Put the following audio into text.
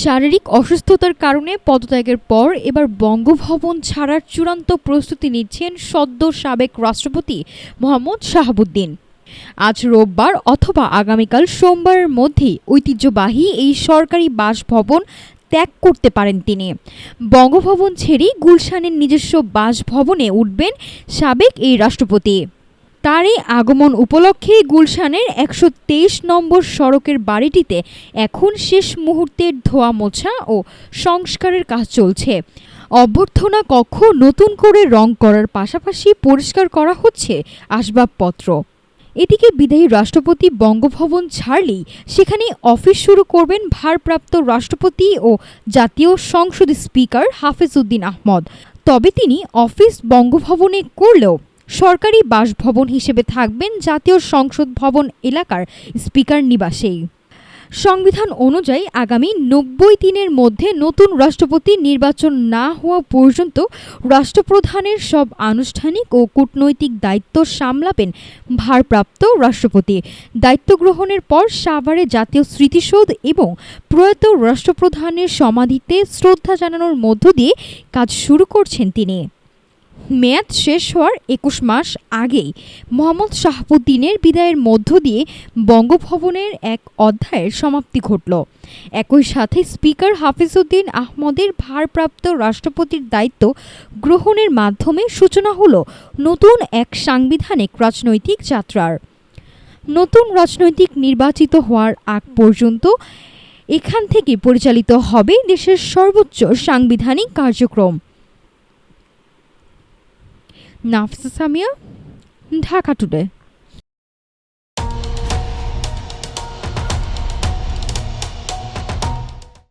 শারীরিক অসুস্থতার কারণে পদত্যাগের পর এবার বঙ্গভবন ছাড়ার চূড়ান্ত প্রস্তুতি নিচ্ছেন সদ্য সাবেক রাষ্ট্রপতি মোহাম্মদ শাহাবুদ্দিন। আজ রোববার অথবা আগামীকাল সোমবারের মধ্যেই ঐতিহ্যবাহী এই সরকারি বাসভবন ত্যাগ করতে পারেন তিনি। বঙ্গভবন ছেড়েই গুলশানের নিজস্ব বাসভবনে উঠবেন সাবেক এই রাষ্ট্রপতি। তার এই আগমন উপলক্ষে গুলশানের ১২৩ নম্বর সড়কের বাড়িটিতে এখন শেষ মুহূর্তের ধোয়া মোছা ও সংস্কারের কাজ চলছে। অভ্যর্থনা কক্ষ নতুন করে রং করার পাশাপাশি পরিষ্কার করা হচ্ছে আসবাবপত্র। এদিকে বিদায়ী রাষ্ট্রপতি বঙ্গভবন ছাড়লেই সেখানে অফিস শুরু করবেন ভারপ্রাপ্ত রাষ্ট্রপতি ও জাতীয় সংসদের স্পিকার হাফিজ উদ্দিন আহমদ। তবে তিনি অফিস বঙ্গভবনে করলেও সরকারি বাসভবন হিসেবে থাকবেন জাতীয় সংসদ ভবন এলাকার স্পিকার নিবাসেই। সংবিধান অনুযায়ী আগামী ৯০ দিনের মধ্যে নতুন রাষ্ট্রপতি নির্বাচন না হওয়া পর্যন্ত রাষ্ট্রপ্রধানের সব আনুষ্ঠানিক ও কূটনৈতিক দায়িত্ব সামলাবেন ভারপ্রাপ্ত রাষ্ট্রপতি। দায়িত্ব গ্রহণের পর সাভারে জাতীয় স্মৃতিসৌধ এবং প্রয়াত রাষ্ট্রপ্রধানের সমাধিতে শ্রদ্ধা জানানোর মধ্য দিয়ে কাজ শুরু করছেন তিনি। মেয়াদ শেষ হওয়ার ২১ মাস আগেই মোহাম্মদ শাহাবুদ্দিনের বিদায়ের মধ্য দিয়ে বঙ্গভবনের এক অধ্যায়ের সমাপ্তি ঘটল। একই সাথে স্পিকার হাফিজ উদ্দিন আহমদের ভারপ্রাপ্ত রাষ্ট্রপতির দায়িত্ব গ্রহণের মাধ্যমে সূচনা হলো নতুন এক সাংবিধানিক রাজনৈতিক যাত্রার। নতুন রাজনৈতিক নির্বাচিত হওয়ার আগ পর্যন্ত এখান থেকে পরিচালিত হবে দেশের সর্বোচ্চ সাংবিধানিক কার্যক্রম। নাফিসা সামিয়া, ঢাকা টুডে।